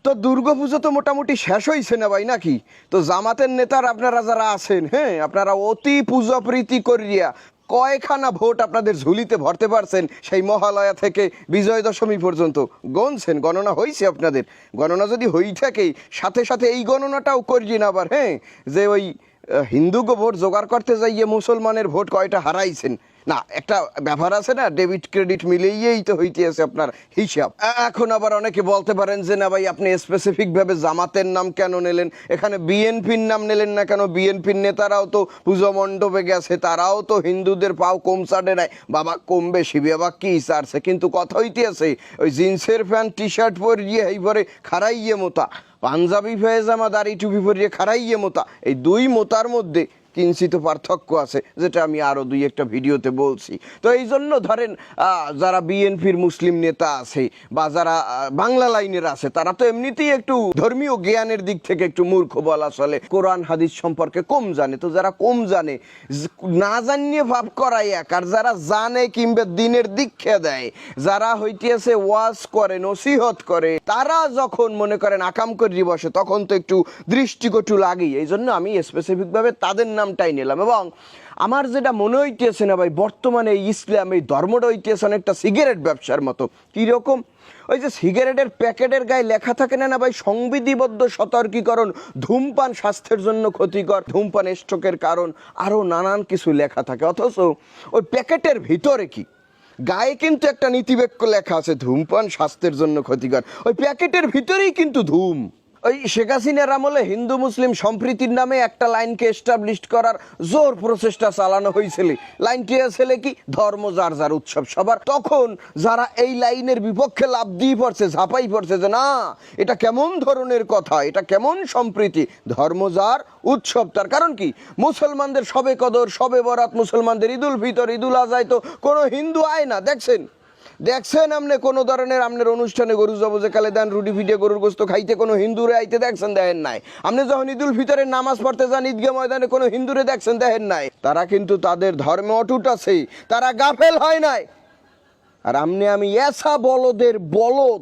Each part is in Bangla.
তো দুর্গাপুজো তো মোটামুটি শেষ হয়েছে না ভাই, নাকি? তো জামাতের নেতার আপনারা যারা আছেন, হ্যাঁ, আপনারা অতি পূজা প্রীতি করিয়া কয়খানা ভোট আপনাদের ঝুলিতে ভরতে পারছেন সেই মহালয়া থেকে বিজয় দশমী পর্যন্ত গণছেন? গণনা হয়েছে আপনাদের? গণনা যদি হই থাকে সাথে সাথে এই গণনাটাও করিয়ে না আবার, হ্যাঁ, যে ওই হিন্দুকে ভোট জোগাড় করতে যাইয়ে মুসলমানের ভোট কয়টা হারাইছেন। না, একটা ব্যাপার আছে না, ডেবিট ক্রেডিট মিলিয়েই তো হইতে আছে আপনার হিসাব। এখন আবার অনেকে বলতে পারেন যে না ভাই, আপনি স্পেসিফিকভাবে জামাতের নাম কেন নিলেন, এখানে বিএনপির নাম নিলেন না কেন? বিএনপির নেতারাও তো পুজো মণ্ডপে গেছে, তারাও তো হিন্দুদের পাও কম চাটে নাই। বাবা কম বেশি বাবা কি চাটছে, কিন্তু কথা হইতে আছে ওই জিন্সের প্যান্ট টি শার্ট পরিয়ে এই পরে খারাইয়ে মোতা, পাঞ্জাবি পায়জামা দাড়ি টুপি পরিয়ে খারাইয়ে মোতা, এই দুই মোতার মধ্যে কিঞ্চিত পার্থক্য আছে, যেটা আমি আরও দুই একটা ভিডিওতে বলছি। তো এই জন্য ধরেন যারা বিএনপির মুসলিম নেতা আছে বা যারা বাংলা লাইনের আছে, তারা তো এমনিতেই একটু ধর্মীয় জ্ঞানের দিক থেকে একটু মূর্খ বলা চলে, কোরআন হাদিস সম্পর্কে কম জানে। তো যারা কম জানে, না জানিয়ে ভাব করায় এক, আর যারা জানে কিংবা দিনের দীক্ষা দেয়, যারা হইতেছে ওয়াজ করে, নসিহত করে, তারা যখন মনে করেন আকাম করি বসে, তখন তো একটু দৃষ্টিকটু লাগেই। এই জন্য আমি স্পেসিফিকভাবে তাদের নামটাই নিলাম। এবং আমার যেটা মনে হইতেছে না ভাই, বর্তমানে এই ইসলাম, এই ধর্মটা হইতেছে অনেকটা সিগারেট ব্যবসার মতো। কীরকম? ওই যে সিগারেটের প্যাকেটের গায়ে লেখা থাকে না ভাই, সংবিধিবদ্ধ সতর্কীকরণ, ধূমপান স্বাস্থ্যের জন্য ক্ষতিকর, ধূমপান স্ট্রোকের কারণ, আরও নানান কিছু লেখা থাকে। অথচ ওই প্যাকেটের ভিতরে কি, গায়ে কিন্তু একটা নীতিবাক্য লেখা আছে, ধূমপান স্বাস্থ্যের জন্য ক্ষতিকর। ওই প্যাকেটের ভিতরেই কিন্তু ধূম। ওই শেখ হাসিনার আমলে হিন্দু মুসলিম সম্প্রীতির নামে একটা লাইনকে এস্টাবলিশ করার জোর প্রচেষ্টা চালানো হয়েছিল। লাইনটি ছেলে কি, ধর্ম যার যার উৎসব সবার। তখন যারা এই লাইনের বিপক্ষে লাভ দিয়ে পড়ছে, ঝাঁপাই পড়ছে যে না, এটা কেমন ধরনের কথা, এটা কেমন সম্প্রীতি, ধর্ম যার উৎসব তার। কারণ কি, মুসলমানদের সবে কদর, সবে বরাত, মুসলমানদের ঈদুল ফিতর, ঈদুল আজহায় তো কোনো হিন্দু আয় না। দেখছেন আপনি কোনো ধরনের আপনার অনুষ্ঠানে গরু জবজে কালে দেন, রুটি ফিটে গরুর গোস্ত খাইতে কোনো হিন্দুরে আইতে দেখছেন? দেখেন নাই। আপনি যখন ঈদুল ফিতরের নামাজ পড়তে যান ঈদগাহ ময়দানে, কোনো হিন্দুরে দেখছেন? দেখেন নাই। তারা কিন্তু তাদের ধর্মে অটুট আছে, তারা গাফেল হয় নাই। আর আমি এসা বলদের বলদ,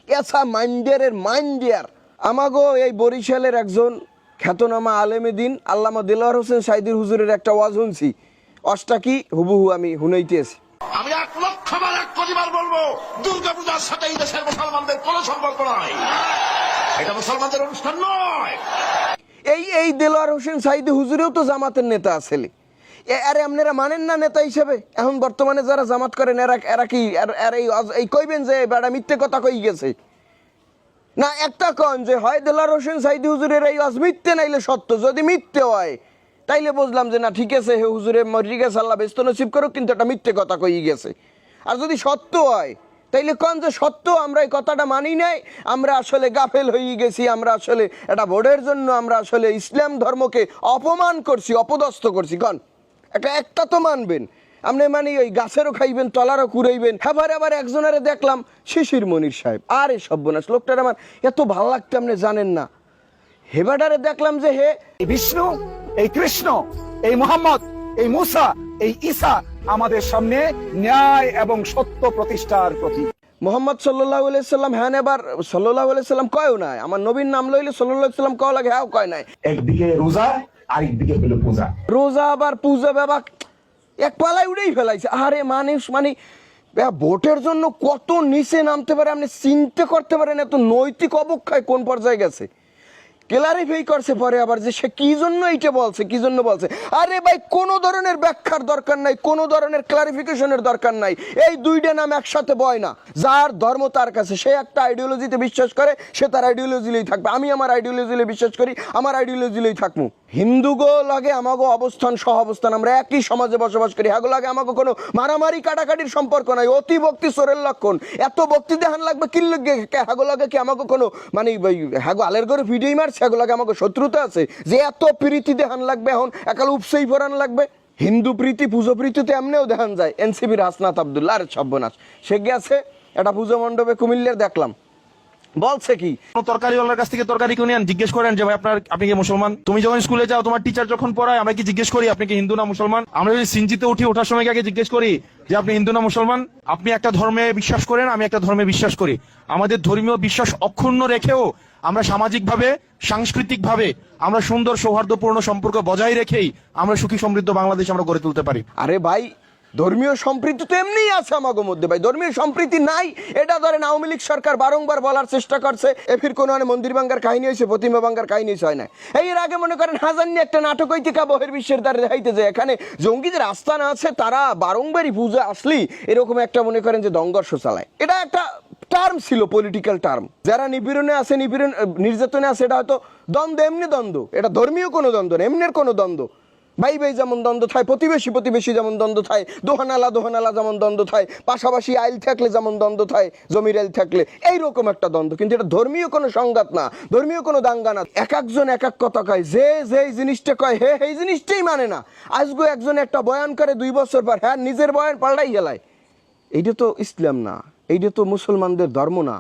এসা মাইন্ডারের মাইন্ডিয়ার। আমাগো এই বরিশালের একজন খ্যাতনামা আলেমে দিন আল্লামা দেলোয়ার হোসেন সাইদির হুজুরের একটা ওয়াজ শুনছি, অষ্টাকি হুবহু আমি শুনাইতেছি। আমি 1,00,000,000,000,000 বলবো, দুর্গাপূজার সাথে এই দেশের মুসলমানদের কোনো সম্পর্ক নাই, এটা মুসলমানদের অনুষ্ঠান নয়। এই দেলোয়ার হোসেন সাইদি হুজুরেও তো জামাতের নেতা আসলে। আরে আপনারা মানেন না নেতা হিসেবে? এখন বর্তমানে যারা জামাত করেন এরা কি এই কইবেন যে বেড়া মিথ্যে কথা কই গেছে? না, একটা কন যে হয় দেলোয়ার হোসেন সাইদি হুজুরের এই ওয়াজ মিথ্যে নাইলে সত্য। যদি মিথ্যে হয় তাইলে বুঝলাম যে না, ঠিক আছে, হে হুজুরে মরি গেছে, আল্লাহ ব্যস্ত নসিব করুক, কিন্তু একটা মিথ্যে কথা কই গেছে। আর যদি সত্য হয় তাইলে কন যে সত্য, আমরা এই কথাটা মানি নাই, আমরা আসলে গাফেল হয়ে গেছি, আমরা আসলে এটা ভোটের জন্য আমরা আসলে ইসলাম ধর্মকে অপমান করছি, অপদস্থ করছি। কন একটা তো মানবেন আপনি, মানে ওই গাছেরও খাইবেন, তলারও কুড়াইবেন। আবার একজনারে দেখলাম, শিশির মনির সাহেব, আরে সর্বনাশ, লোকটার আমার এত ভালো লাগতো আপনি জানেন না। হেবাডারে দেখলাম যে হে এই বিষ্ণু, এই কৃষ্ণ, এই মোহাম্মদ, এই মুসা, এই ঈসা আমাদের সামনে ন্যায় এবং সত্য প্রতিষ্ঠার প্রতীক। মোহাম্মদ সাল্লাল্লাহু আলাইহি সাল্লাম, হ্যাঁ, এবার সাল্লাল্লাহু আলাইহি সাল্লাম কয়ও নাই। আমার নবীর নাম লইলে সাল্লাল্লাহু আলাইহি সাল্লাম কয় লাগে, হ্যাঁ কয় নাই। একদিকে রোজা, আরেকদিকে হলো পূজা। রোজা আবার পূজা বাবা এক পালায় উড়েই ফেলাইছে। আরে মানুষ মানে ভোটের জন্য কত নিচে নামতে পারে আপনি চিন্তা করতে পারেন? এত নৈতিক অবক্ষয় কোন পর্যায়ে গেছে। ক্লারিফাই করছে পরে আবার যে সে কি জন্য এইটা বলছে, কি জন্য বলছে। আরে ভাই, কোনো ধরনের ব্যাখ্যার দরকার নাই, কোনো ধরনের ক্লারিফিকেশনের দরকার নাই। এই দুইটা নাম একসাথে বয় না। যার ধর্ম তার কাছে, সে একটা আইডিওলজিতে বিশ্বাস করে, সে তার আইডিওলজিলেই থাকবে। আমি আমার আইডিওলজিলে বিশ্বাস করি, আমার আইডিওলজিলেই থাকবো। হিন্দুগো লাগে আমাগো অবস্থান সহ অবস্থান, আমরা একই সমাজে বসবাস করি। হাগো লাগে আমাগো কোনো মারামারি কাটাকাটির সম্পর্ক নাই। অতি ভক্তি চোরের লক্ষণ। এত ভক্তি দেখান লাগবে কি লাগে? হাগো লাগে কি আমাগো কোনো মানে হাগো আলের ঘরে ভিডিও মারছে, হাগো লাগে আমাগো শত্রুতা আছে যে এত প্রীতি দেখান লাগবে? এখন একাল উপসেই ফরান লাগবে। হিন্দু প্রীতি, পুজো প্রীতিতে এমনিও দেখান যায়। এনসিপির হাসনাত আব্দুল্লাহ, আরে সর্বনাশ, সে গেছে একটা পুজো মণ্ডপে কুমিল্লার দেখলাম, বলছে কি? তরকারিওয়ালার কাছ থেকে তরকারি কিনে আন, জিজ্ঞেস করেন যে ভাই আপনি কি মুসলমান? তুমি যখন স্কুলে যাও, তোমার টিচার যখন পড়ায়, আমরা কি জিজ্ঞেস করি আপনি কি হিন্দু না মুসলমান? আমরা যদি সিনজিতে ওঠার সময় আগে জিজ্ঞেস করি যে আপনি হিন্দু না মুসলমান? আপনি একটা ধর্মে বিশ্বাস করেন, আমি একটা ধর্মে বিশ্বাস করি। আমাদের ধর্মীয় বিশ্বাস অক্ষুণ্ণ রেখেও আমরা সামাজিকভাবে, সাংস্কৃতিকভাবে আমরা সুন্দর সৌহার্দ্যপূর্ণ সম্পর্ক বজায় রেখেই আমরা সুখী সমৃদ্ধ বাংলাদেশ আমরা গড়ে তুলতে পারি। আরে ভাই, ধর্মীয় সম্প্রীতি তো এমনিই আছে আমাদের মধ্যে ভাই। ধর্মীয় সম্প্রীতি নাই এটা ধরেন আওয়ামী লীগ সরকার বারংবার বলার চেষ্টা করছে। এফির কোনো মন্দির ভাঙ্গার কাহিনী হয়েছে, প্রতিমা ভাঙ্গার কাহিনী হয় না। এর আগে মনে করেন হাজার নিয়ে একটা নাটক হইতে বহির্বিশ্বের দ্বারা দেখাইতে যে এখানে জঙ্গিদের আস্থানা আছে, তারা বারংবারই পূজা আসলেই এরকম একটা মনে করেন যে দঙ্গর্ষ চালায়। এটা একটা টার্ম ছিল, পলিটিক্যাল টার্ম। যারা নিপীড়নে আছে, নির্যাতনে আছে, এটা হয়তো দ্বন্দ্ব, এমনি দ্বন্দ্ব। এটা ধর্মীয় কোনো দ্বন্দ্ব না, এমনির কোনো দ্বন্দ্ব। ভাই ভাই যেমন দ্বন্দ্ব থাকে, প্রতিবেশী যেমন দ্বন্দ্ব থাকে, দোহানালা যেমন দ্বন্দ্ব থাকে, পাশাপাশি আইল থাকলে যেমন দ্বন্দ্ব থাকে, জমির আইল থাকলে এইরকম একটা দ্বন্দ্ব। কিন্তু এটা ধর্মীয় কোনো সংঘাত না, ধর্মীয় কোনো দাঙ্গা না। এক একজন এক এক কথা কয়, যে জিনিসটা কয় এই জিনিসটাই মানে না। আজকে একজন একটা বয়ান করে 2 বছর পর নিজের বয়ান পাল্টাই গেলায়। এইটা তো ইসলাম না, এইটা তো মুসলমানদের ধর্ম না।